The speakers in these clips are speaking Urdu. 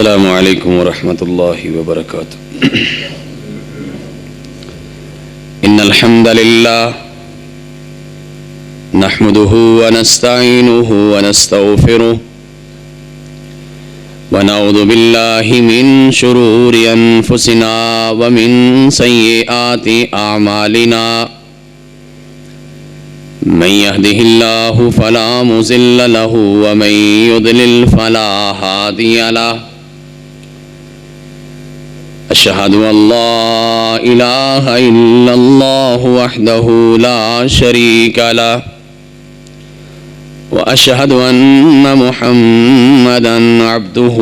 السلام علیکم ورحمۃ اللہ وبرکاتہ۔ ان الحمد للہ نحمده ونستعینه ونستغفره ونعوذ باللہ من شرور انفسنا ومن سیئات اعمالنا من يهده الله فلا مضل له ومن يضلل فلا هادي له أشهد أن لا إله إلا الله وحده لا شريك له وأشهد أن محمدا عبده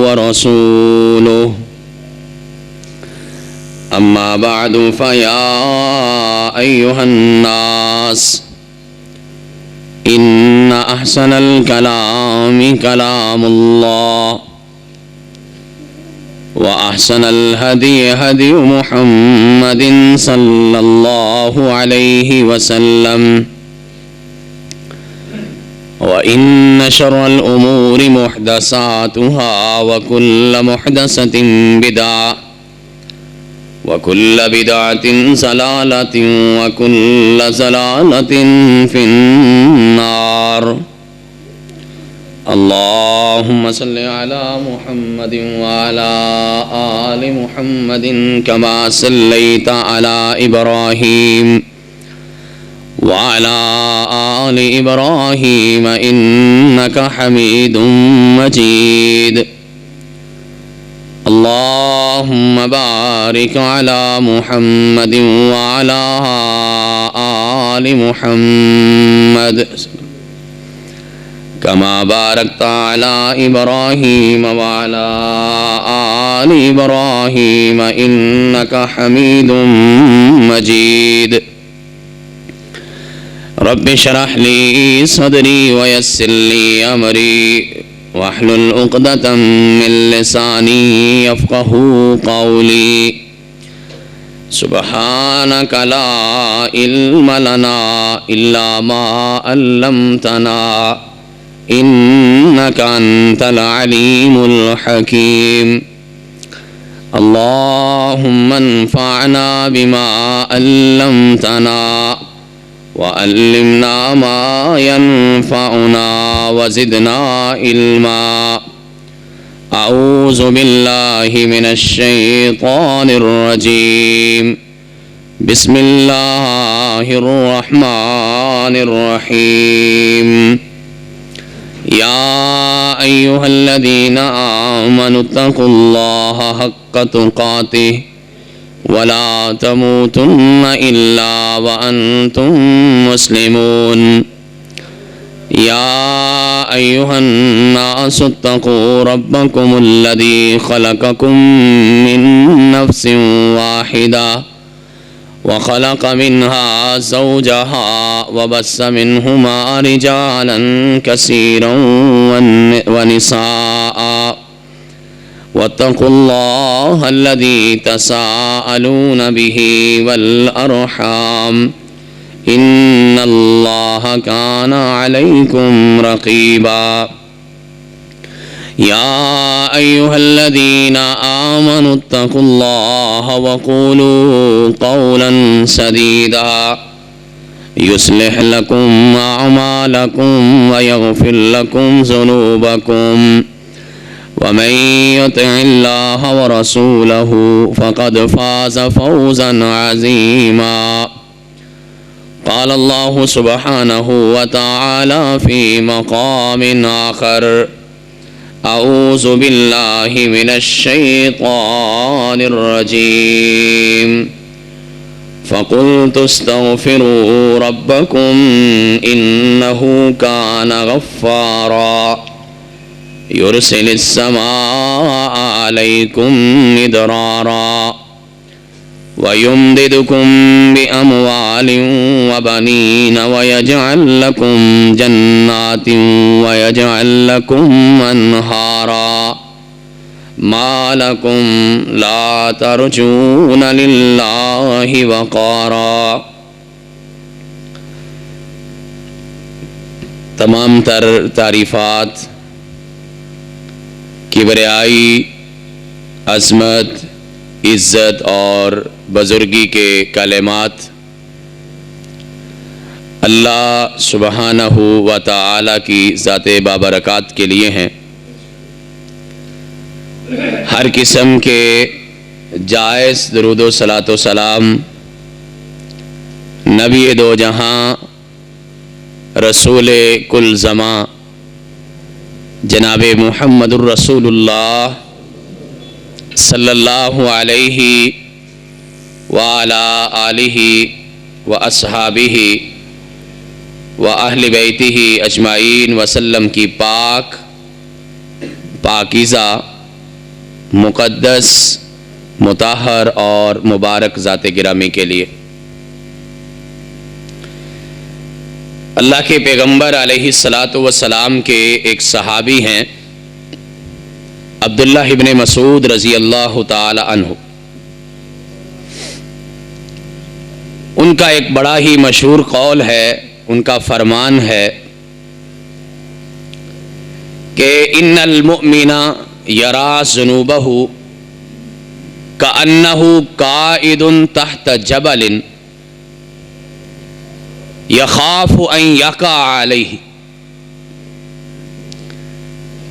ورسوله أما بعد فيا أيها الناس إن أحسن الكلام كلام الله وأحسن الهدي هدي محمد صلى الله عليه وسلم وإن شر الأمور محدثاتها وكل محدثة بدعة وكل بدعة ضلالة وكل ضلالة في النار۔ اللهم صل على محمد وعلى آل محمد كما صليت على إبراهيم وعلى آل إبراهيم إنك حميد مجيد۔ اللهم بارك على محمد وعلى آل محمد كما باركت على إبراهيم وعلى آل إبراهيم إنك حميد مجيد۔ رب اشرح لي صدري ويسر لي أمري واحلل عقدة من لساني يفقهوا قولي۔ سبحانك لا علم لنا إلا ما علمتنا إنك أنت العليم الحكيم۔ اللهم انفعنا بما علمتنا وعلمنا ما ينفعنا وزدنا علما۔ أعوذ بالله من الشيطان الرجيم، بسم الله الرحمن الرحيم۔ يا أيها الذين آمنوا اتقوا الله حق تقاته ولا تموتن إلا وأنتم مسلمون۔ يا أيها الناس اتقوا ربكم الذي خلقكم من نفس واحدة وخلق منها زوجها وبث منهما رجالا كثيرا ونساء واتقوا الله الذي تساءلون به والأرحام إن الله كان عليكم رقيبا۔ يا أيها الذين آمنوا اتقوا الله وقولوا قولا سديدا يصلح لكم أعمالكم ويغفر لكم ذنوبكم ومن يطع الله ورسوله فقد فاز فوزا عظيما۔ قال الله سبحانه وتعالى في مقام آخر، أعوذ بالله من الشيطان الرجيم، فقلت استغفروا ربكم إنه كان غفارا يرسل السماء عليكم مدرارا ويمددكم بأموال وبنين ويجعل لكم جنات ويجعل لكم أنهارا ما لكم لا ترجون لله وقارا۔ تمام تر تعریفات کبریائی، عظمت، عزت اور بزرگی کے کلمات اللہ سبحانہ و تعالی کی ذات بابرکات کے لیے ہیں۔ ہر قسم کے جائز درود و صلاۃ و سلام نبی دو جہاں، رسول کل زماں، جناب محمد الرسول اللہ صلی اللہ علیہ وعلی آلہ واصحابہ واہل بیتہ اجمعین وسلم کی پاک، پاکیزہ، مقدس، مطہر اور مبارک ذات گرامی کے لیے۔ اللہ کے پیغمبر علیہ الصلاۃ والسلام کے ایک صحابی ہیں عبداللہ ابن مسعود رضی اللہ تعالی عنہ۔ ان کا ایک بڑا ہی مشہور قول ہے، ان کا فرمان ہے کہ ان المؤمن یرا ذنوبہ کأنہ قائد تحت جبل یخاف ان یقع علیہ،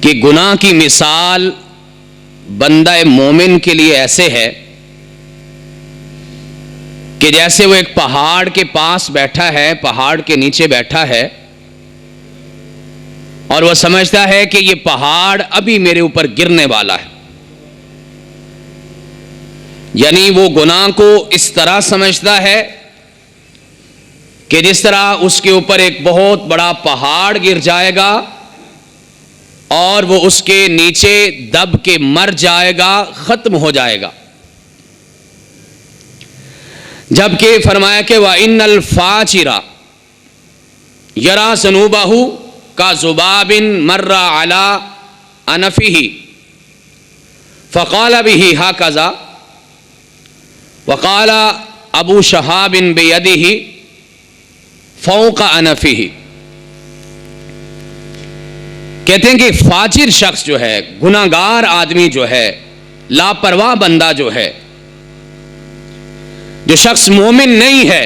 کہ گناہ کی مثال بندہ مومن کے لیے ایسے ہے کہ جیسے وہ ایک پہاڑ کے پاس بیٹھا ہے، پہاڑ کے نیچے بیٹھا ہے، اور وہ سمجھتا ہے کہ یہ پہاڑ ابھی میرے اوپر گرنے والا ہے۔ یعنی وہ گناہ کو اس طرح سمجھتا ہے کہ جس طرح اس کے اوپر ایک بہت بڑا پہاڑ گر جائے گا اور وہ اس کے نیچے دب کے مر جائے گا، ختم ہو جائے گا۔ جبکہ فرمایا کہ وَإِنَّ الْفَاجِرَ يَرَى ذُنُوبَهُ كَذُبَابٍ مَرَّ عَلَىٰ أَنْفِهِ فَقَالَ بِهِ هَكَذَا وَقَالَ أَبُو شَهَابٍ بِيَدِهِ فوق انفہ۔ کہتے ہیں کہ فاجر شخص جو ہے، گناہگار آدمی جو ہے، لاپرواہ بندہ جو ہے، جو شخص مومن نہیں ہے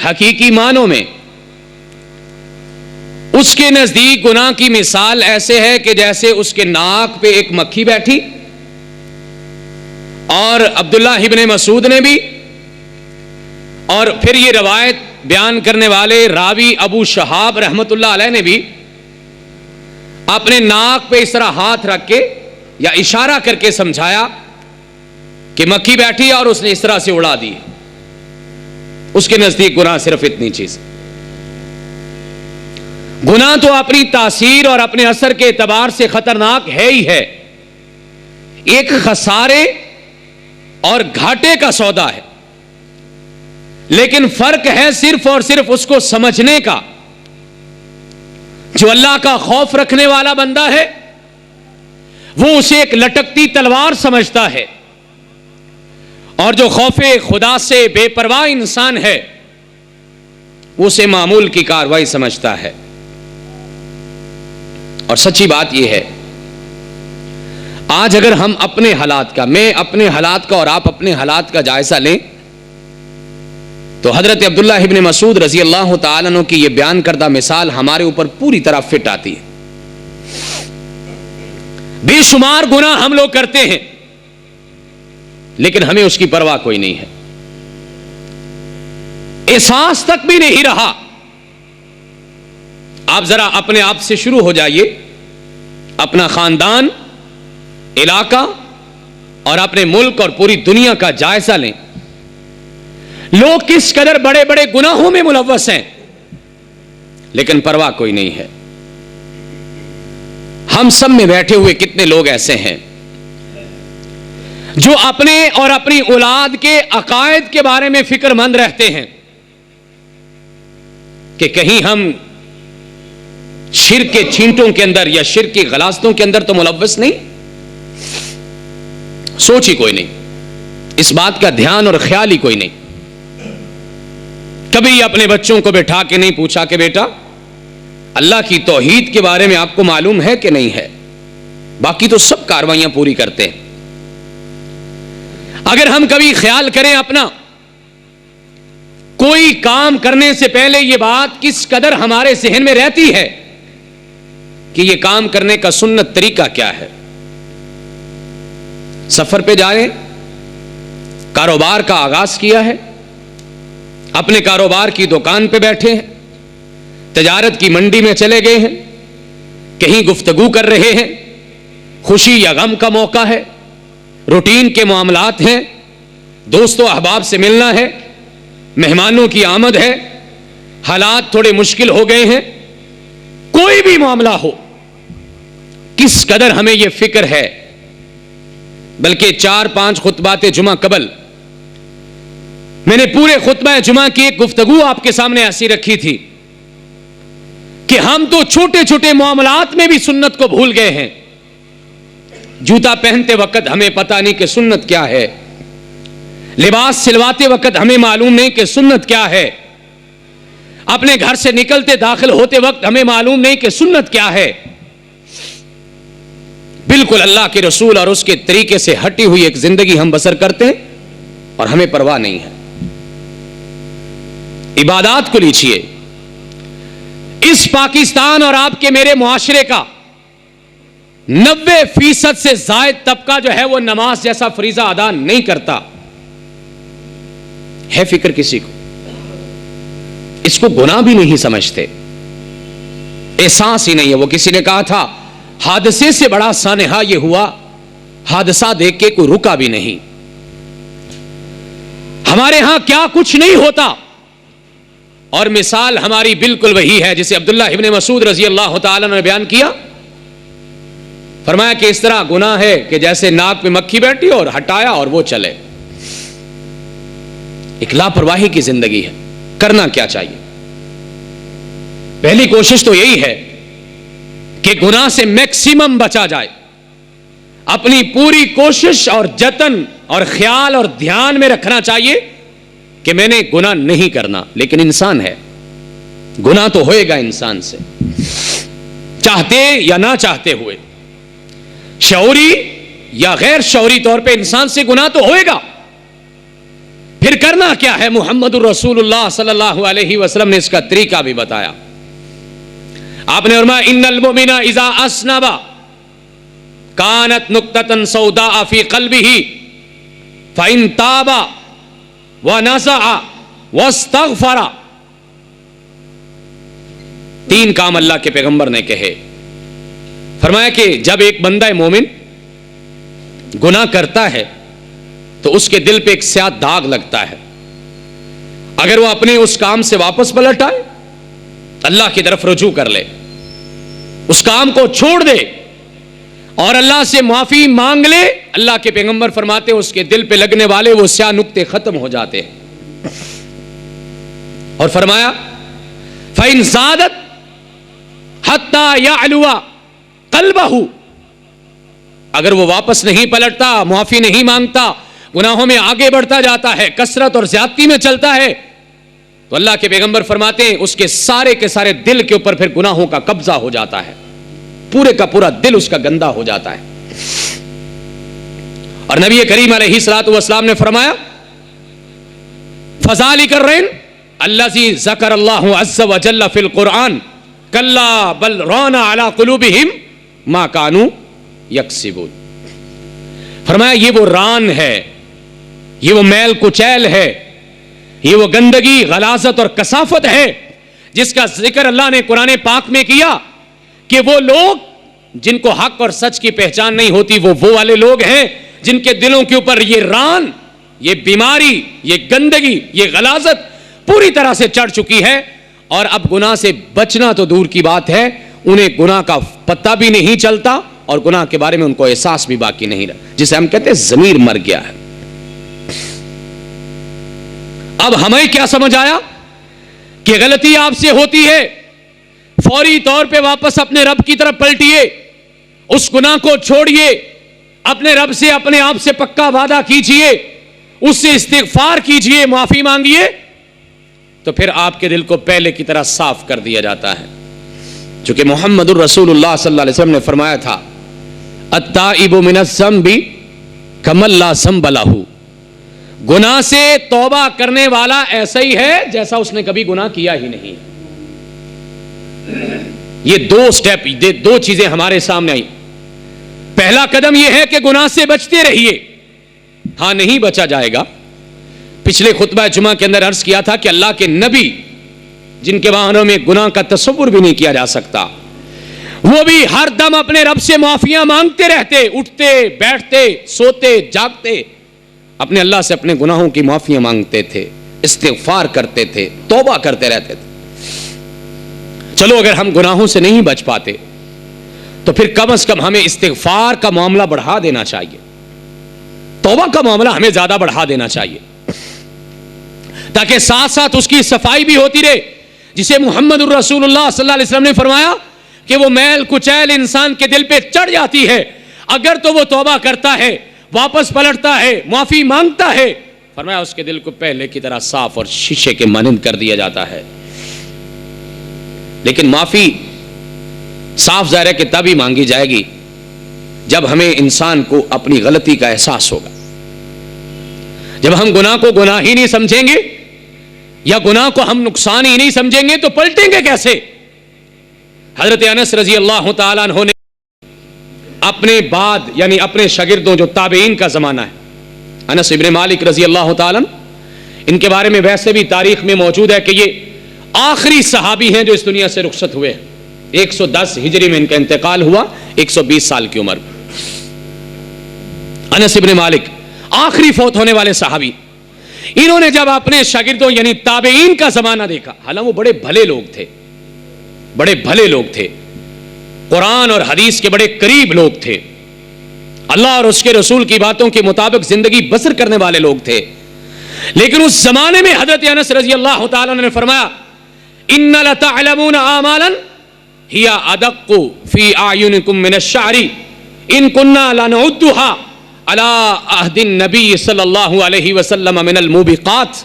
حقیقی معنوں میں، اس کے نزدیک گناہ کی مثال ایسے ہے کہ جیسے اس کے ناک پہ ایک مکھی بیٹھی۔ اور عبداللہ ابن مسعود نے بھی، اور پھر یہ روایت بیان کرنے والے راوی ابو شہاب رحمت اللہ علیہ نے بھی اپنے ناک پہ اس طرح ہاتھ رکھ کے یا اشارہ کر کے سمجھایا کہ مکھی بیٹھی اور اس نے اس طرح سے اڑا دی۔ اس کے نزدیک گناہ صرف اتنی چیز۔ گناہ تو اپنی تاثیر اور اپنے اثر کے اعتبار سے خطرناک ہے ہی ہے، ایک خسارے اور گھاٹے کا سودا ہے، لیکن فرق ہے صرف اور صرف اس کو سمجھنے کا۔ جو اللہ کا خوف رکھنے والا بندہ ہے وہ اسے ایک لٹکتی تلوار سمجھتا ہے، اور جو خوف خدا سے بے پرواہ انسان ہے وہ اسے معمول کی کاروائی سمجھتا ہے۔ اور سچی بات یہ ہے، آج اگر ہم اپنے حالات کا، میں اپنے حالات کا اور آپ اپنے حالات کا جائزہ لیں تو حضرت عبداللہ ابن مسعود رضی اللہ تعالیٰ عنہ کی یہ بیان کردہ مثال ہمارے اوپر پوری طرح فٹ آتی ہے۔ بے شمار گناہ ہم لوگ کرتے ہیں لیکن ہمیں اس کی پرواہ کوئی نہیں ہے، احساس تک بھی نہیں رہا۔ آپ ذرا اپنے آپ سے شروع ہو جائیے، اپنا خاندان، علاقہ اور اپنے ملک اور پوری دنیا کا جائزہ لیں۔ لوگ کس قدر بڑے بڑے گناہوں میں ملوث ہیں لیکن پرواہ کوئی نہیں ہے۔ ہم سب میں بیٹھے ہوئے کتنے لوگ ایسے ہیں جو اپنے اور اپنی اولاد کے عقائد کے بارے میں فکر مند رہتے ہیں کہ کہیں ہم شرک کے چھینٹوں کے اندر یا شرک کی غلاظتوں کے اندر تو ملوث نہیں، سوچ ہی کوئی نہیں، اس بات کا دھیان اور خیال ہی کوئی نہیں۔ کبھی اپنے بچوں کو بٹھا کے نہیں پوچھا کہ بیٹا اللہ کی توحید کے بارے میں آپ کو معلوم ہے کہ نہیں ہے؟ باقی تو سب کاروائیاں پوری کرتے ہیں. اگر ہم کبھی خیال کریں اپنا, کوئی کام کرنے سے پہلے یہ بات کس قدر ہمارے ذہن میں رہتی ہے کہ یہ کام کرنے کا سنت طریقہ کیا ہے. سفر پہ جائیں, کاروبار کا آغاز کیا ہے, اپنے کاروبار کی دکان پہ بیٹھے ہیں, تجارت کی منڈی میں چلے گئے ہیں, کہیں گفتگو کر رہے ہیں, خوشی یا غم کا موقع ہے, روٹین کے معاملات ہیں, دوستوں احباب سے ملنا ہے, مہمانوں کی آمد ہے, حالات تھوڑے مشکل ہو گئے ہیں, کوئی بھی معاملہ ہو, کس قدر ہمیں یہ فکر ہے. بلکہ 4-5 خطبات جمعہ قبل میں نے پورے خطبہ جمعہ کی ایک گفتگو آپ کے سامنے ایسی رکھی تھی کہ ہم تو چھوٹے چھوٹے معاملات میں بھی سنت کو بھول گئے ہیں. جوتا پہنتے وقت ہمیں پتہ نہیں کہ سنت کیا ہے, لباس سلواتے وقت ہمیں معلوم نہیں کہ سنت کیا ہے, اپنے گھر سے نکلتے داخل ہوتے وقت ہمیں معلوم نہیں کہ سنت کیا ہے. بالکل اللہ کے رسول اور اس کے طریقے سے ہٹی ہوئی ایک زندگی ہم بسر کرتے ہیں اور ہمیں پرواہ نہیں ہے. عبادات کو لیجیے, اس پاکستان اور آپ کے میرے معاشرے کا 90% سے زائد طبقہ جو ہے وہ نماز جیسا فریضہ ادا نہیں کرتا ہے. فکر کسی کو, اس کو گناہ بھی نہیں سمجھتے, احساس ہی نہیں ہے. وہ کسی نے کہا تھا حادثے سے بڑا سانحہ یہ ہوا, حادثہ دیکھ کے کوئی رکا بھی نہیں. ہمارے ہاں کیا کچھ نہیں ہوتا, اور مثال ہماری بالکل وہی ہے جسے عبداللہ ابن مسعود رضی اللہ تعالیٰ نے بیان کیا. فرمایا کہ اس طرح گناہ ہے کہ جیسے ناک پہ مکھی بیٹھی اور ہٹایا اور وہ چلے. ایک لاپرواہی کی زندگی ہے. کرنا کیا چاہیے؟ پہلی کوشش تو یہی ہے کہ گناہ سے میکسیمم بچا جائے. اپنی پوری کوشش اور جتن اور خیال اور دھیان میں رکھنا چاہیے کہ میں نے گناہ نہیں کرنا. لیکن انسان ہے, گناہ تو ہوئے گا انسان سے, چاہتے یا نہ چاہتے ہوئے, شعوری یا غیر شعوری طور پہ انسان سے گناہ تو ہوئے گا. پھر کرنا کیا ہے؟ محمد الرسول اللہ صلی اللہ علیہ وسلم نے اس کا طریقہ بھی بتایا. آپ نے فرمایا ان المؤمن اذا اذنب كانت نقطة سوداء في قلبه فإن تاب ونزع واستغفر. 3 کام اللہ کے پیغمبر نے کہے. فرمایا کہ جب ایک بندہ مومن گناہ کرتا ہے تو اس کے دل پہ ایک سیاہ داغ لگتا ہے. اگر وہ اپنے اس کام سے واپس پلٹ آئے, اللہ کی طرف رجوع کر لے, اس کام کو چھوڑ دے اور اللہ سے معافی مانگ لے, اللہ کے پیغمبر فرماتے ہیں اس کے دل پہ لگنے والے وہ سیاہ نقطے ختم ہو جاتے ہیں. اور فرمایا فَإِن زَادَتْ حَتَّى يَعْلُوَ قَلْبَهُ, اگر وہ واپس نہیں پلٹتا, معافی نہیں مانگتا, گناہوں میں آگے بڑھتا جاتا ہے, کثرت اور زیادتی میں چلتا ہے, تو اللہ کے پیغمبر فرماتے ہیں اس کے سارے دل کے اوپر پھر گناہوں کا قبضہ ہو جاتا ہے, پورے کا پورا دل اس کا گندا ہو جاتا ہے. اور نبی کریم علیہ الصلوۃ والسلام نے فرمایا فذلک الرین الذی ذکر اللہ عز وجل فی القرآن کلا بل ران علی قلوبہم ما کانوا یکسبون. فرمایا یہ وہ ران ہے, یہ وہ میل کچیل ہے, یہ وہ گندگی, غلاظت اور کثافت ہے جس کا ذکر اللہ نے قرآن پاک میں کیا کہ وہ لوگ جن کو حق اور سچ کی پہچان نہیں ہوتی وہ والے لوگ ہیں جن کے دلوں کے اوپر یہ ران, یہ بیماری, یہ گندگی, یہ غلاظت پوری طرح سے چڑھ چکی ہے. اور اب گناہ سے بچنا تو دور کی بات ہے, انہیں گناہ کا پتہ بھی نہیں چلتا اور گناہ کے بارے میں ان کو احساس بھی باقی نہیں رہا, جسے ہم کہتے ہیں ضمیر مر گیا ہے. اب ہمیں کیا سمجھ آیا کہ غلطی آپ سے ہوتی ہے, فوری طور پہ واپس اپنے رب کی طرف پلٹیے, اس گناہ کو چھوڑیے, اپنے رب سے اپنے آپ سے پکا وعدہ کیجئے, اس سے استغفار کیجئے, معافی مانگیے, تو پھر آپ کے دل کو پہلے کی طرح صاف کر دیا جاتا ہے. چونکہ محمد الرسول اللہ صلی اللہ علیہ وسلم نے فرمایا تھا التائب من الذنب کمن لا ذنب لہ، گناہ سے توبہ کرنے والا ایسا ہی ہے جیسا اس نے کبھی گناہ کیا ہی نہیں۔ یہ دو سٹیپ، دو چیزیں ہمارے سامنے آئی۔ پہلا قدم یہ ہے کہ گناہ سے بچتے رہیے، ہاں نہیں بچا جائے گا۔ پچھلے خطبہ جمعہ کے اندر عرض کیا تھا کہ اللہ کے نبی جن کے بارے میں گناہ کا تصور بھی نہیں کیا جا سکتا، وہ بھی ہر دم اپنے رب سے معافیاں مانگتے رہتے، اٹھتے بیٹھتے سوتے جاگتے اپنے اللہ سے اپنے گناہوں کی معافیاں مانگتے تھے، استغفار کرتے تھے، توبہ کرتے رہتے تھے۔ چلو اگر ہم گناہوں سے نہیں بچ پاتے تو پھر کم از کم ہمیں استغفار کا معاملہ بڑھا دینا چاہیے، توبہ کا معاملہ ہمیں زیادہ بڑھا دینا چاہیے، تاکہ ساتھ ساتھ اس کی صفائی بھی ہوتی رہے، جسے محمد الرسول اللہ صلی اللہ علیہ وسلم نے فرمایا کہ وہ میل کچیل انسان کے دل پہ چڑھ جاتی ہے، اگر تو وہ توبہ کرتا ہے، واپس پلٹتا ہے، معافی مانگتا ہے، فرمایا اس کے دل کو پہلے کی طرح صاف اور شیشے کے مانند کر دیا جاتا ہے۔ لیکن معافی صاف ظاہر ہے کہ تب ہی مانگی جائے گی جب ہمیں انسان کو اپنی غلطی کا احساس ہوگا۔ جب ہم گناہ کو گناہ ہی نہیں سمجھیں گے یا گناہ کو ہم نقصان ہی نہیں سمجھیں گے تو پلٹیں گے کیسے؟ حضرت انس رضی اللہ تعالیٰ عنہ نے اپنے بعد یعنی اپنے شاگردوں جو تابعین کا زمانہ ہے، انس ابن مالک رضی اللہ تعالیٰ ان کے بارے میں ویسے بھی تاریخ میں موجود ہے کہ یہ آخری صحابی ہیں جو اس دنیا سے رخصت ہوئے۔ 110 ہجری میں ان کا انتقال ہوا، 120 سال کی عمر۔ انس ابن مالک آخری فوت ہونے والے صحابی، انہوں نے جب اپنے شاگردوں یعنی تابعین کا زمانہ دیکھا، حالانکہ وہ بڑے بھلے لوگ تھے، بڑے بھلے لوگ تھے، قرآن اور حدیث کے بڑے قریب لوگ تھے، اللہ اور اس کے رسول کی باتوں کے مطابق زندگی بسر کرنے والے لوگ تھے، لیکن اس زمانے میں حضرت انس رضی اللہ تعالیٰ نے فرمایا ان لتعلمون اعمالا هي ادق في اعينكم من الشعر ان كنا لنعدها على عهد النبي صلی اللہ علیہ وسلم من الموبقات۔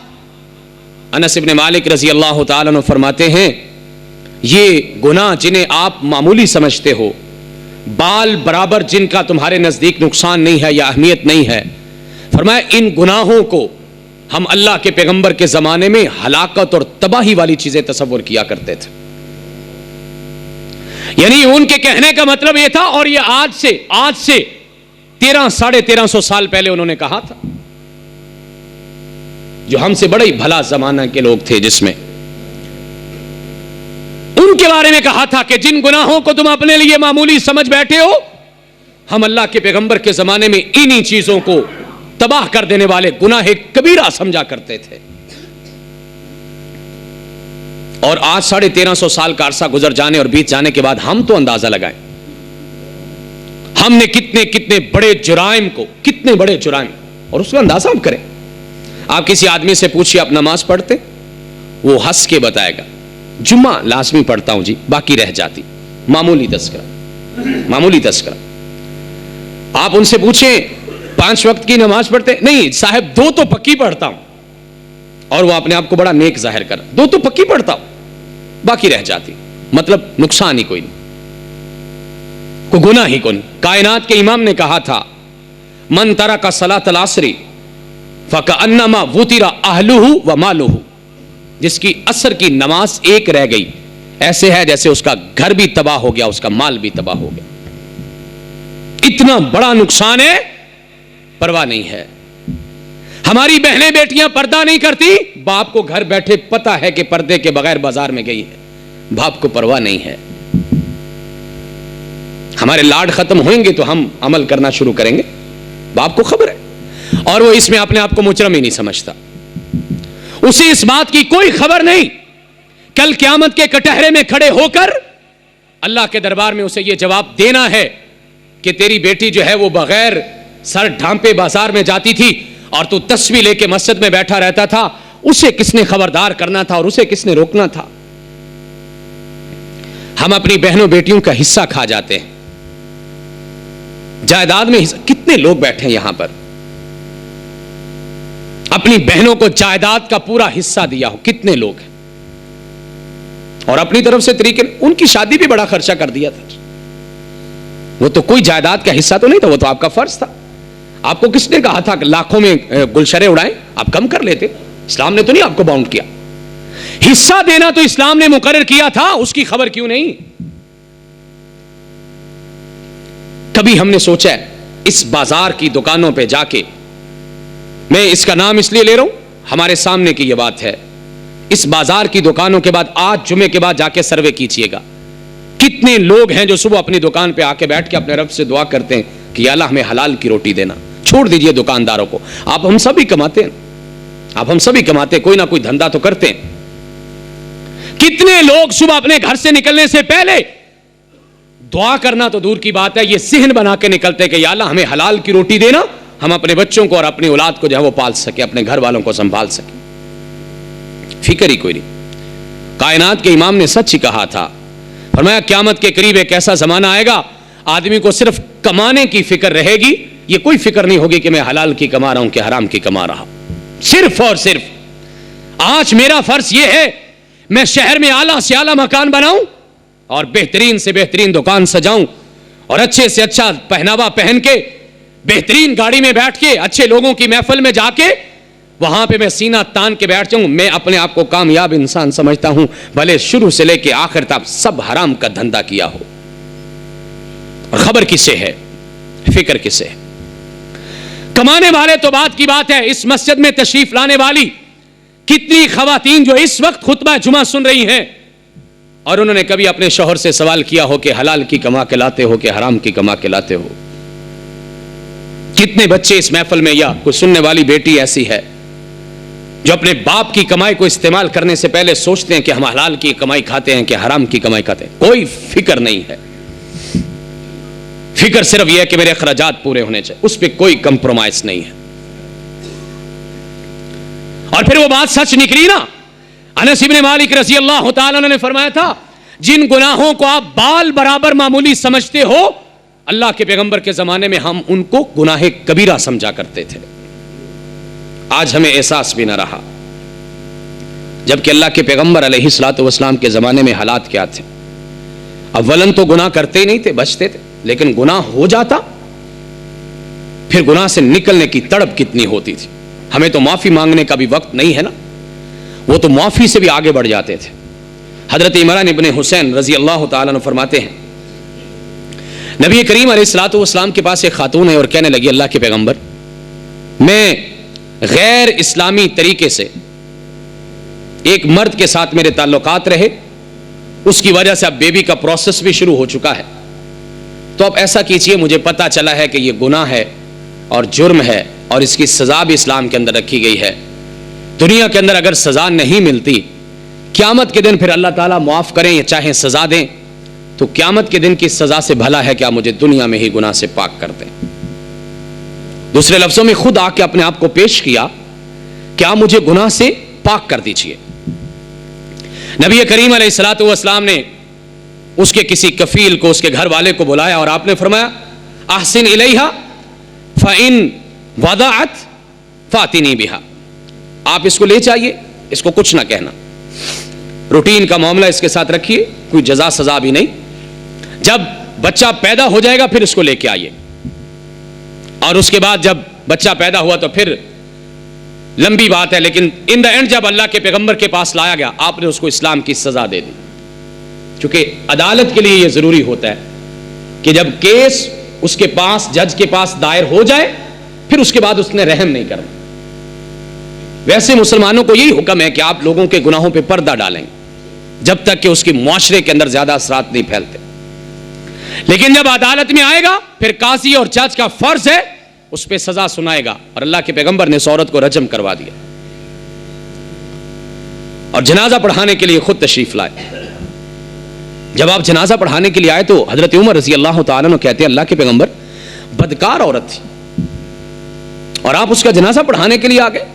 انس ابن مالک رضی اللہ تعالیٰ عنہ فرماتے ہیں یہ گناہ جنہیں آپ معمولی سمجھتے ہو، بال برابر جن کا تمہارے نزدیک نقصان نہیں ہے یا اہمیت نہیں ہے، فرمایا ان گناہوں کو ہم اللہ کے پیغمبر کے زمانے میں ہلاکت اور تباہی والی چیزیں تصور کیا کرتے تھے۔ یعنی ان کے کہنے کا مطلب یہ تھا، اور یہ آج سے 1350 سال پہلے انہوں نے کہا تھا، جو ہم سے بڑے بھلا زمانہ کے لوگ تھے، جس میں ان کے بارے میں کہا تھا کہ جن گناہوں کو تم اپنے لیے معمولی سمجھ بیٹھے ہو، ہم اللہ کے پیغمبر کے زمانے میں انہی چیزوں کو تباہ کر دینے والے گناہ کبیرہ سمجھا کرتے تھے۔ اور آج 1350 سال کا عرصہ گزر جانے اور بیت جانے کے بعد ہم تو اندازہ لگائیں ہم نے کتنے بڑے جرائم کو، کتنے بڑے جرائم، اور اس کا اندازہ آپ کریں۔ آپ کسی آدمی سے پوچھئے آپ نماز پڑھتے، وہ ہنس کے بتائے گا جمعہ لازمی پڑھتا ہوں جی، باقی رہ جاتی، معمولی تذکرہ۔ آپ ان سے پوچھیں 5 وقت کی نماز پڑھتے، نہیں صاحب 2 تو پکی پڑھتا ہوں، اور وہ اپنے آپ کو بڑا نیک ظاہر کر، 2 تو پکی پڑھتا ہوں باقی رہ جاتی، مطلب نقصان ہی کوئی نہیں، کوئی گناہ ہی کوئی نہیں۔ کائنات کے امام نے کہا تھا من ترک صلاۃ العصر فکأنما وطر اہلہ ومالہ، جس کی عصر کی نماز ایک رہ گئی ایسے ہے جیسے اس کا گھر بھی تباہ ہو گیا، اس کا مال بھی تباہ ہو گیا۔ اتنا بڑا نقصان ہے، پرواہ نہیں ہے۔ ہماری بہنیں بیٹیاں پردہ نہیں کرتی، باپ کو گھر بیٹھے پتا ہے کہ پردے کے بغیر بازار میں گئی ہے، باپ کو پرواہ نہیں ہے۔ ہمارے لاڈ ختم ہوئیں گے تو ہم عمل کرنا شروع کریں گے، باپ کو خبر ہے، اور وہ اس میں اپنے آپ کو مجرم ہی نہیں سمجھتا، اسے اس بات کی کوئی خبر نہیں۔ کل قیامت کے کٹہرے میں کھڑے ہو کر اللہ کے دربار میں اسے یہ جواب دینا ہے کہ تیری بیٹی جو ہے وہ بغیر سر ڈھانپے بازار میں جاتی تھی اور تو تسبیح لے کے مسجد میں بیٹھا رہتا تھا، اسے کس نے خبردار کرنا تھا اور اسے کس نے روکنا تھا؟ ہم اپنی بہنوں بیٹیوں کا حصہ کھا جاتے ہیں، جائیداد میں حصہ۔ کتنے لوگ بیٹھے ہیں یہاں پر اپنی بہنوں کو جائیداد کا پورا حصہ دیا ہو، کتنے لوگ ہیں؟ اور اپنی طرف سے طریقے، ان کی شادی بھی بڑا خرچہ کر دیا تھا، وہ تو کوئی جائیداد کا حصہ تو نہیں تھا, وہ تو آپ کا فرض تھا. آپ کو کس نے کہا تھا کہ لاکھوں میں گلشرے اڑائیں؟ آپ کم کر لیتے. اسلام نے تو نہیں آپ کو باؤنڈ کیا. حصہ دینا تو اسلام نے مقرر کیا تھا, اس کی خبر کیوں نہیں؟ کبھی ہم نے سوچا ہے اس بازار کی دکانوں پہ جا کے, میں اس کا نام اس لیے لے رہا ہوں, ہمارے سامنے کی یہ بات ہے, اس بازار کی دکانوں کے بعد آج جمعے کے بعد جا کے سروے کیجئے گا, کتنے لوگ ہیں جو صبح اپنی دکان پہ آ کے بیٹھ کے اپنے رب سے دعا کرتے ہیں کہ یا اللہ ہمیں حلال کی روٹی دینا. چھوڑ دیجئے دکانداروں کو, آپ ہم سب ہی کماتے ہیں, آپ ہم سب ہی کماتے ہیں, کوئی نہ کوئی دھندا تو کرتے ہیں. کتنے لوگ صبح اپنے گھر سے نکلنے سے پہلے دعا کرنا تو دور کی بات ہے, یہ ذہن بنا کے نکلتے کہ یا اللہ ہمیں حلال کی روٹی دینا, ہم اپنے بچوں کو اور اپنی اولاد کو جو ہے وہ پال سکے, اپنے گھر والوں کو سنبھال سکے. فکر ہی کوئی نہیں. کائنات کے امام نے سچ ہی کہا تھا, فرمایا قیامت کے قریب ایک ایسا زمانہ آئے گا آدمی کو صرف کمانے کی فکر رہے گی, یہ کوئی فکر نہیں ہوگی کہ میں حلال کی کما رہا ہوں کہ حرام کی کما رہا. صرف اور صرف آج میرا فرض یہ ہے میں شہر میں اعلیٰ سے اعلیٰ مکان بناؤں اور بہترین سے بہترین دکان سجاؤں اور اچھے سے اچھا پہناوا پہن کے بہترین گاڑی میں بیٹھ کے اچھے لوگوں کی محفل میں جا کے وہاں پہ میں سینہ تان کے بیٹھ جاؤں. میں اپنے آپ کو کامیاب انسان سمجھتا ہوں, بھلے شروع سے لے کے آخر تک سب حرام کا دھندا کیا ہو. اور خبر کس سے ہے, فکر کس سے ہے؟ کمانے والے تو بات کی بات ہے. اس مسجد میں تشریف لانے والی کتنی خواتین جو اس وقت خطبہ جمعہ سن رہی ہیں اور انہوں نے کبھی اپنے شوہر سے سوال کیا ہو کہ حلال کی کما کے لاتے ہو کہ حرام کی کما کے لاتے ہو؟ کتنے بچے اس محفل میں یا کوئی سننے والی بیٹی ایسی ہے جو اپنے باپ کی کمائی کو استعمال کرنے سے پہلے سوچتے ہیں کہ ہم حلال کی کمائی کھاتے ہیں کہ حرام کی کمائی کھاتے ہیں؟ کوئی فکر نہیں ہے. فکر صرف یہ ہے کہ میرے اخراجات پورے ہونے چاہیے, اس پہ کوئی کمپرومائز نہیں ہے. اور پھر وہ بات سچ نکلی نا. انس بن مالک رضی اللہ تعالیٰ عنہ نے فرمایا تھا جن گناہوں کو آپ بال برابر معمولی سمجھتے ہو, اللہ کے پیغمبر کے زمانے میں ہم ان کو گناہ کبیرہ سمجھا کرتے تھے. آج ہمیں احساس بھی نہ رہا, جبکہ اللہ کے پیغمبر علیہ الصلوۃ والسلام کے زمانے میں حالات کیا تھے. اولن تو گناہ کرتے ہی نہیں تھے, بچتے تھے, لیکن گناہ ہو جاتا پھر گناہ سے نکلنے کی تڑپ کتنی ہوتی تھی. ہمیں تو معافی مانگنے کا بھی وقت نہیں ہے نا, وہ تو معافی سے بھی آگے بڑھ جاتے تھے. حضرت عمران ابن حسین رضی اللہ تعالیٰ عنہ فرماتے ہیں نبی کریم علیہ الصلوۃ والسلام کے پاس ایک خاتون ہے اور کہنے لگی اللہ کے پیغمبر میں غیر اسلامی طریقے سے ایک مرد کے ساتھ میرے تعلقات رہے, اس کی وجہ سے اب بیبی کا پروسیس بھی شروع ہو چکا ہے, تو اب ایسا کیجئے, مجھے پتا چلا ہے کہ یہ گناہ ہے اور جرم ہے اور اس کی سزا بھی اسلام کے اندر رکھی گئی ہے. دنیا کے اندر اگر سزا نہیں ملتی, قیامت کے دن پھر اللہ تعالیٰ معاف کریں یا چاہیں سزا دیں, تو قیامت کے دن کی سزا سے بھلا ہے کہ آپ مجھے دنیا میں ہی گناہ سے پاک کر دیں. دوسرے لفظوں میں خود آ کے اپنے آپ کو پیش کیا کہ آپ مجھے گناہ سے پاک کر دیجئے. نبی کریم علیہ الصلوۃ والسلام نے اس کے کسی کفیل کو, اس کے گھر والے کو بلایا اور آپ نے فرمایا احسن الیہا فإن وضعت فاتنی بہا, آپ اس کو لے جائیے, اس کو کچھ نہ کہنا, روٹین کا معاملہ اس کے ساتھ رکھیے, کوئی جزا سزا بھی نہیں. جب بچہ پیدا ہو جائے گا پھر اس کو لے کے آئیے, اور اس کے بعد جب بچہ پیدا ہوا تو پھر لمبی بات ہے, لیکن ان دا اینڈ جب اللہ کے پیغمبر کے پاس لایا گیا آپ نے اس کو اسلام کی سزا دے دی. چونکہ عدالت کے لیے یہ ضروری ہوتا ہے کہ جب کیس اس کے پاس, جج کے پاس دائر ہو جائے پھر اس کے بعد اس نے رحم نہیں کرنا. ویسے مسلمانوں کو یہی حکم ہے کہ آپ لوگوں کے گناہوں پہ پردہ ڈالیں جب تک کہ اس کی معاشرے کے اندر زیادہ اثرات نہیں پھیلتے. لیکن جب عدالت میں آئے گا پھر قاضی اور جج کا فرض ہے اس پہ سزا سنائے گا, اور اللہ کے پیغمبر نے اس عورت کو رجم کروا دیا اور جنازہ پڑھانے کے لیے خود تشریف لائے. جب آپ جنازہ پڑھانے کے لیے آئے تو حضرت عمر رضی اللہ تعالیٰ عنہ کہتے ہیں اللہ کے پیغمبر بدکار عورت تھی اور آپ اس کا جنازہ پڑھانے کے لیے آ گئے.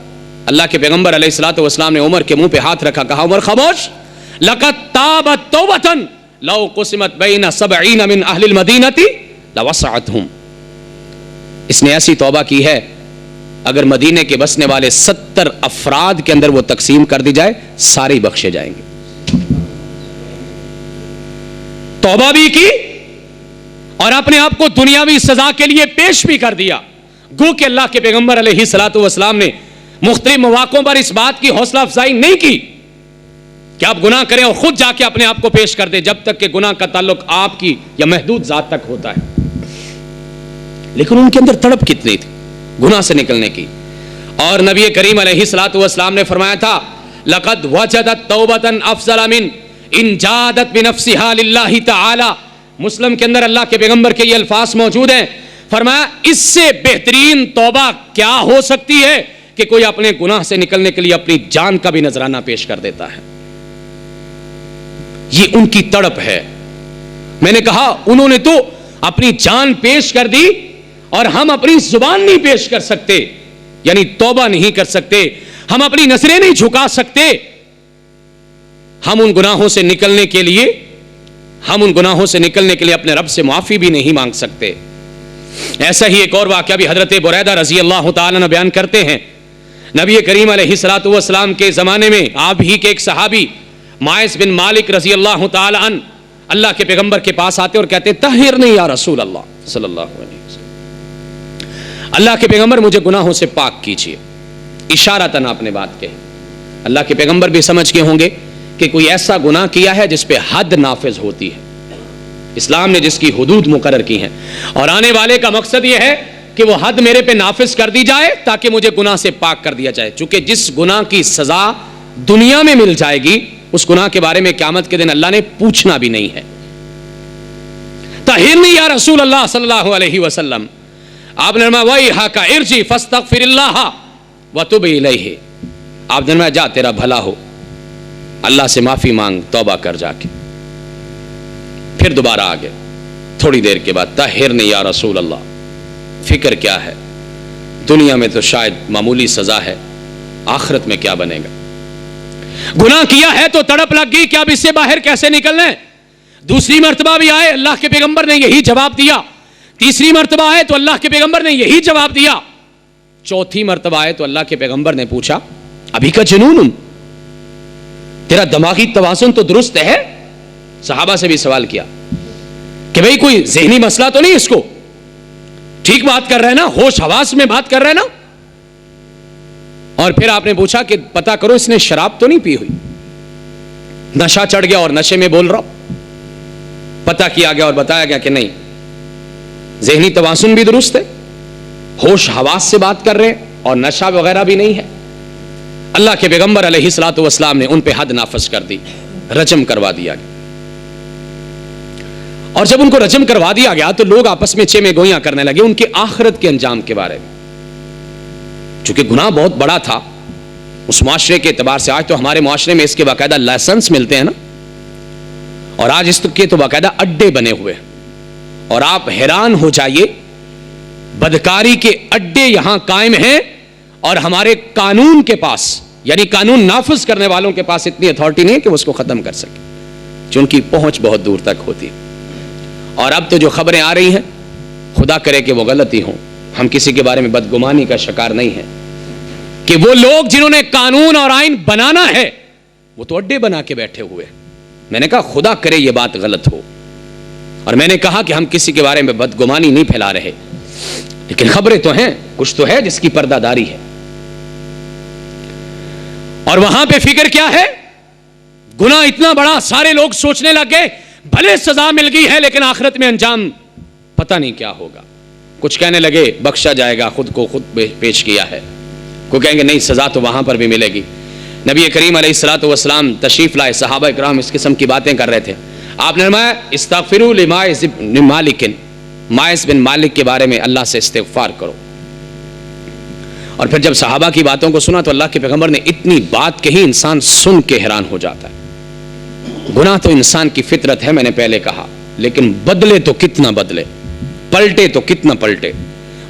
اللہ کے پیغمبر علیہ الصلوۃ والسلام نے عمر کے منہ پہ ہاتھ رکھا, کہا عمر خاموش, لقد تابت توبۃ لو قسمت بین 70 من اہل المدینہ لوسعتہم. اس نے ایسی توبہ کی ہے اگر مدینے کے بسنے والے 70 افراد کے اندر وہ تقسیم کر دی جائے سارے ہی بخشے جائیں گے. توبہ بھی کی اور اپنے آپ کو دنیاوی سزا کے لیے پیش بھی کر دیا. گو کہ اللہ کے پیغمبر علیہ الصلوۃ والسلام نے مختلف مواقعوں پر اس بات کی حوصلہ افزائی نہیں کی کہ آپ گناہ کریں اور خود جا کے اپنے آپ کو پیش کر دیں, جب تک کہ گناہ کا تعلق آپ کی یا محدود ذات تک ہوتا ہے. لیکن ان کے اندر تڑپ کتنی تھی گناہ سے نکلنے کی. اور نبی کریم علیہ الصلوۃ والسلام نے فرمایا تھا لقد وجدت توبۃ افضل من ان جادت بنفسها للہ تعالی. مسلم کے اندر اللہ کے پیغمبر کے یہ الفاظ موجود ہیں. فرمایا اس سے بہترین توبہ کیا ہو سکتی ہے کہ کوئی اپنے گناہ سے نکلنے کے لیے اپنی جان کا بھی نذرانہ پیش کر دیتا ہے. یہ ان کی تڑپ ہے. میں نے کہا انہوں نے تو اپنی جان پیش کر دی اور ہم اپنی زبان نہیں پیش کر سکتے, یعنی توبہ نہیں کر سکتے, ہم اپنی نظریں نہیں جھکا سکتے, ہم ان گناہوں سے نکلنے کے لیے اپنے رب سے معافی بھی نہیں مانگ سکتے. ایسا ہی ایک اور واقعہ بھی حضرت بریدہ رضی اللہ تعالی عنہ بیان کرتے ہیں. نبی کریم علیہ الصلوۃ والسلام کے زمانے میں آپ ہی کے ایک صحابی ماعز بن مالک رضی اللہ تعالی عنہ اللہ کے پیغمبر کے پاس آتے اور کہتے طہرنی یا رسول اللہ صلی اللہ علیہ وسلم, اللہ کے پیغمبر مجھے گناہوں سے پاک کیجیے. اشارتاً آپ نے بات کہی. اللہ کے پیغمبر بھی سمجھ کے ہوں گے کہ کوئی ایسا گناہ کیا ہے جس پہ حد نافذ ہوتی ہے, اسلام نے جس کی حدود مقرر کی ہیں, اور آنے والے کا مقصد یہ ہے کہ وہ حد میرے پہ نافذ کر دی جائے تاکہ مجھے گناہ سے پاک کر دیا جائے. چونکہ جس گناہ کی سزا دنیا میں مل جائے گی اس گناہ کے بارے میں قیامت کے دن اللہ نے پوچھنا بھی نہیں ہے. طہرنی یا رسول اللہ صلی اللہ علیہ وسلم. آپ نے فرمایا وَيْحَكَ ارْجِعْ فَاسْتَغْفِرِ اللَّهَ وَتُبْ إِلَيْهِ. آپ نے فرمایا جا تیرا بھلا ہو, اللہ سے معافی مانگ, توبہ کر جا کے. پھر دوبارہ آگے تھوڑی دیر کے بعد طہرنی یا رسول اللہ. فکر کیا ہے, دنیا میں تو شاید معمولی سزا ہے, آخرت میں کیا بنے گا. گناہ کیا ہے تو تڑپ لگ گئی کہ اب اس سے باہر کیسے نکلنا ہے. دوسری مرتبہ بھی آئے, اللہ کے پیغمبر نے یہی جواب دیا. تیسری مرتبہ آئے تو اللہ کے پیغمبر نے یہی جواب دیا. چوتھی مرتبہ آئے تو اللہ کے پیغمبر نے پوچھا ابھی کا جنون, تیرا دماغی توازن تو درست ہے. صحابہ سے بھی سوال کیا کہ بھئی کوئی ذہنی مسئلہ تو نہیں, اس کو ٹھیک بات کر رہے نا, ہوش حواس میں بات کر رہے نا. اور پھر آپ نے پوچھا کہ پتا کرو اس نے شراب تو نہیں پی ہوئی, نشہ چڑھ گیا اور نشے میں بول رہا. پتا کیا گیا اور بتایا گیا کہ نہیں, ذہنی توازن بھی درست ہے, ہوش حواس سے بات کر رہے اور نشہ وغیرہ بھی نہیں ہے. اللہ کے پیغمبر علیہ الصلوۃ والسلام نے ان پہ حد نافذ کر دی, رجم کروا دیا گیا. اور جب ان کو رجم کروا دیا گیا تو لوگ آپس میں چے میں گوئیاں کرنے لگے ان کے آخرت کے انجام کے بارے میں. چونکہ گناہ بہت بڑا تھا اس معاشرے کے اعتبار سے. آج تو ہمارے معاشرے میں اس کے باقاعدہ لائسنس ملتے ہیں نا, اور آج اس کے تو باقاعدہ اڈے بنے ہوئے ہیں. اور آپ حیران ہو جائیے, بدکاری کے اڈے یہاں قائم ہیں اور ہمارے قانون کے پاس, یعنی قانون نافذ کرنے والوں کے پاس اتنی اتھارٹی نہیں ہے کہ وہ اس کو ختم کر سکے, جو ان کی پہنچ بہت دور تک ہوتی ہے. اور اب تو جو خبریں آ رہی ہیں, خدا کرے کہ وہ غلطی ہوں, ہم کسی کے بارے میں بدگمانی کا شکار نہیں ہیں, کہ وہ لوگ جنہوں نے قانون اور آئین بنانا ہے وہ تو اڈے بنا کے بیٹھے ہوئے. میں نے کہا خدا کرے یہ بات غلط ہو, اور میں نے کہا کہ ہم کسی کے بارے میں بدگمانی نہیں پھیلا رہے, لیکن خبریں تو ہیں, کچھ تو ہے جس کی پردہ داری ہے. اور وہاں پہ فکر کیا ہے, گناہ اتنا بڑا, سارے لوگ سوچنے لگ گئے بھلے سزا مل گئی ہے لیکن آخرت میں انجام پتہ نہیں کیا ہوگا. کچھ کہنے لگے بخشا جائے گا, خود کو خود پیش کیا ہے. کوئی کہیں گے نہیں سزا تو وہاں پر بھی ملے گی. نبی کریم علیہ الصلوۃ والسلام تشریف لائے, صحابہ کرام اس قسم کی باتیں کر رہے تھے. آپ نے فرمایا استغفروا لماعز بن مالک, ماعز بن مالک کے بارے میں اللہ سے استغفار کرو. اور پھر جب صحابہ کی باتوں کو سنا تو اللہ کے پیغمبر نے اتنی بات کہی, انسان سن کے حیران ہو جاتا ہے. گناہ تو انسان کی فطرت ہے, میں نے پہلے کہا, لیکن بدلے تو کتنا بدلے, پلٹے تو کتنا پلٹے,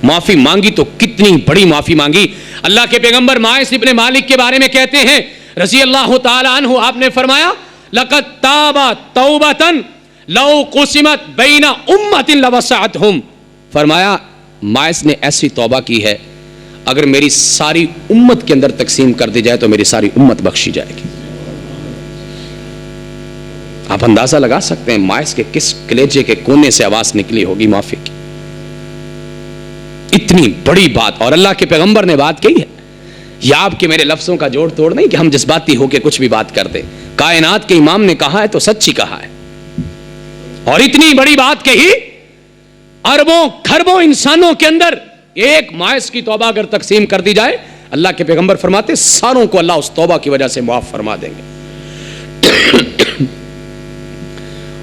معافی مانگی تو کتنی بڑی معافی مانگی. اللہ کے پیغمبر ماعز بن مالک کے بارے میں کہتے ہیں رضی اللہ تعالی عنہ, آپ نے فرمایا لقد تاب توبۃ لو قسمت بین امۃ لوسعتھم. فرمایا ماعز نے ایسی توبہ کی ہے اگر میری ساری امت کے اندر تقسیم کر دی جائے تو میری ساری امت بخشی جائے گی. آپ اندازہ لگا سکتے ہیں ماعز کے کس کلیجے کے کونے سے آواز نکلی ہوگی معافی کی. اتنی بڑی بات, اور اللہ کے پیغمبر نے بات کہی ہے. یہ آپ کے میرے لفظوں کا جوڑ توڑ نہیں کہ ہم جذباتی ہو کے کچھ بھی بات کرتے. کائنات کے امام نے کہا ہے تو سچ ہی کہا ہے, اور اتنی بڑی بات کہی, اربوں خربوں انسانوں کے اندر ایک ماعز کی توبہ اگر تقسیم کر دی جائے, اللہ کے پیغمبر فرماتے ساروں کو اللہ اس توبہ کی وجہ سے معاف فرما دیں گے.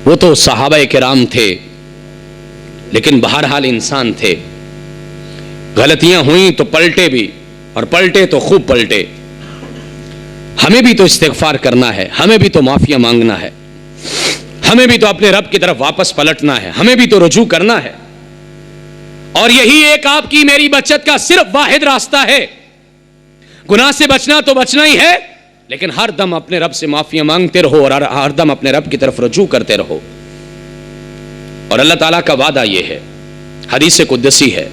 وہ تو صحابہ کرام تھے, لیکن بہرحال انسان تھے. غلطیاں ہوئیں تو پلٹے بھی, اور پلٹے تو خوب پلٹے. ہمیں بھی تو استغفار کرنا ہے, ہمیں بھی تو معافیاں مانگنا ہے, ہمیں بھی تو اپنے رب کی طرف واپس پلٹنا ہے, ہمیں بھی تو رجوع کرنا ہے. اور یہی ایک آپ کی میری بچت کا صرف واحد راستہ ہے. گناہ سے بچنا تو بچنا ہی ہے, لیکن ہر دم اپنے رب سے معافیاں مانگتے رہو اور ہر دم اپنے رب کی طرف رجوع کرتے رہو. اور اللہ تعالیٰ کا وعدہ یہ ہے, حدیث قدسی ہے,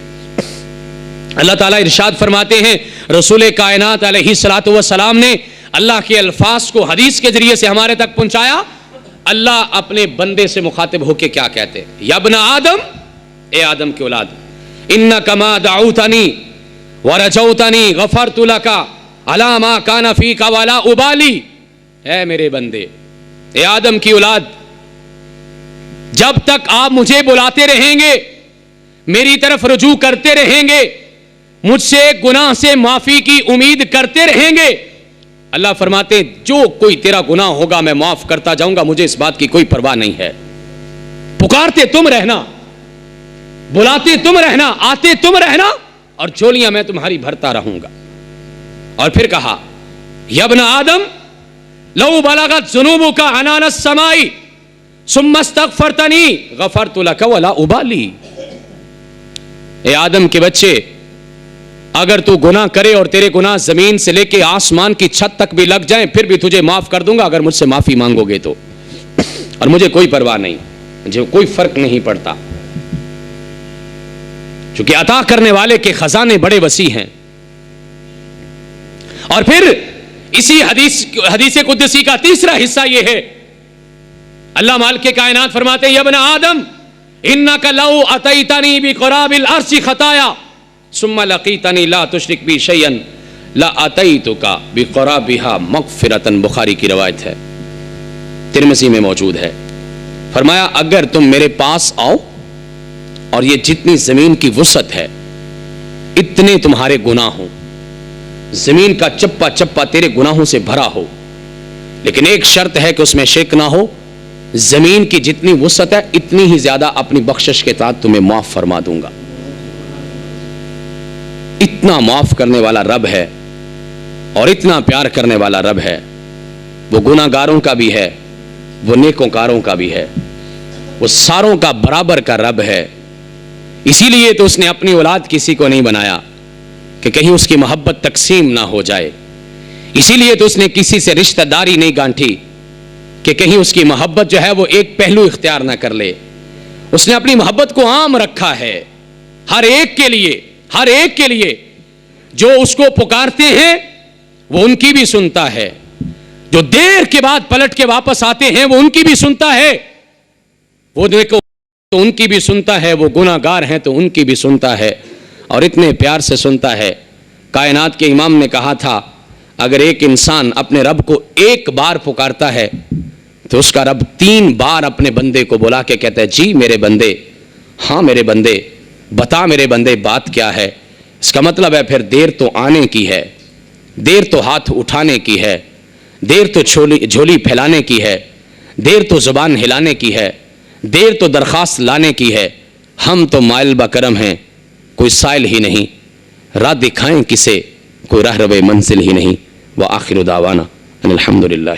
اللہ تعالیٰ ارشاد فرماتے ہیں, رسول کائنات علیہ الصلوۃ والسلام نے اللہ کے الفاظ کو حدیث کے ذریعے سے ہمارے تک پہنچایا. اللہ اپنے بندے سے مخاطب ہو کے کیا کہتے ہیں؟ یا ابن آدم, اے آدم کی اولاد, انک ما دعوتنی ورجوتنی غفرت لک علی ما کان فیک ولا ابالی. اے میرے بندے, اے آدم کی اولاد, جب تک آپ مجھے بلاتے رہیں گے, میری طرف رجوع کرتے رہیں گے, مجھ سے گناہ سے معافی کی امید کرتے رہیں گے, اللہ فرماتے ہیں جو کوئی تیرا گناہ ہوگا میں معاف کرتا جاؤں گا, مجھے اس بات کی کوئی پرواہ نہیں ہے. پکارتے تم رہنا, بلاتے تم رہنا, آتے تم رہنا, اور جھولیاں میں تمہاری بھرتا رہوں گا. اور پھر کہا, یا ابن آدم لو بلغت ذنوبک عنان السماء ثم استغفرتنی غفرت لک ولا ابالی. اے آدم کے بچے, اگر تو گناہ کرے اور تیرے گناہ زمین سے لے کے آسمان کی چھت تک بھی لگ جائیں, پھر بھی تجھے معاف کر دوں گا اگر مجھ سے معافی مانگو گے تو, اور مجھے کوئی پرواہ نہیں, مجھے کوئی فرق نہیں پڑتا, چونکہ عطا کرنے والے کے خزانے بڑے وسیع ہیں. اور پھر اسی حدیث قدسی کا تیسرا حصہ یہ ہے, اللہ مالک کائنات فرماتے ہیں, یا ابن آدم انک لو اتیتنی بقراب الارض خطایا ثم لقیتنی لا تشرک بی شیئا لاتیتک بقرابها مغفرۃ. بخاری کی روایت ہے, ترمذی میں موجود ہے. فرمایا اگر تم میرے پاس آؤ اور یہ جتنی زمین کی وسعت ہے اتنے تمہارے گناہ ہوں, زمین کا چپا چپا تیرے گناہوں سے بھرا ہو, لیکن ایک شرط ہے کہ اس میں شرک نہ ہو, زمین کی جتنی وسعت ہے اتنی ہی زیادہ اپنی بخشش کے ساتھ تمہیں معاف فرما دوں گا. اتنا معاف کرنے والا رب ہے اور اتنا پیار کرنے والا رب ہے. وہ گناہ گاروں کا بھی ہے, وہ نیکوں کاروں کا بھی ہے, وہ ساروں کا برابر کا رب ہے. اسی لیے تو اس نے اپنی اولاد کسی کو نہیں بنایا کہ کہیں اس کی محبت تقسیم نہ ہو جائے. اسی لیے تو اس نے کسی سے رشتہ داری نہیں گانٹھی کہ کہیں اس کی محبت جو ہے وہ ایک پہلو اختیار نہ کر لے. اس نے اپنی محبت کو عام رکھا ہے ہر ایک کے لیے, ہر ایک کے لیے. جو اس کو پکارتے ہیں وہ ان کی بھی سنتا ہے, جو دیر کے بعد پلٹ کے واپس آتے ہیں وہ ان کی بھی سنتا ہے, وہ دیکھو تو ان کی بھی سنتا ہے, وہ گناہ گار ہیں تو ان کی بھی سنتا ہے, اور اتنے پیار سے سنتا ہے. کائنات کے امام نے کہا تھا اگر ایک انسان اپنے رب کو ایک بار پکارتا ہے تو اس کا رب 3 بار اپنے بندے کو بلا کے کہتا ہے جی میرے بندے, ہاں میرے بندے, بتا میرے بندے بات کیا ہے. اس کا مطلب ہے پھر دیر تو آنے کی ہے, دیر تو ہاتھ اٹھانے کی ہے, دیر تو جھولی پھیلانے کی ہے, دیر تو زبان ہلانے کی ہے, دیر تو درخواست لانے کی ہے. ہم تو مائل بکرم ہیں, کوئی سائل ہی نہیں, راہ دکھائیں کسے, کوئی راہ رو منزل ہی نہیں. وآخر دعوانا ان الحمدللہ.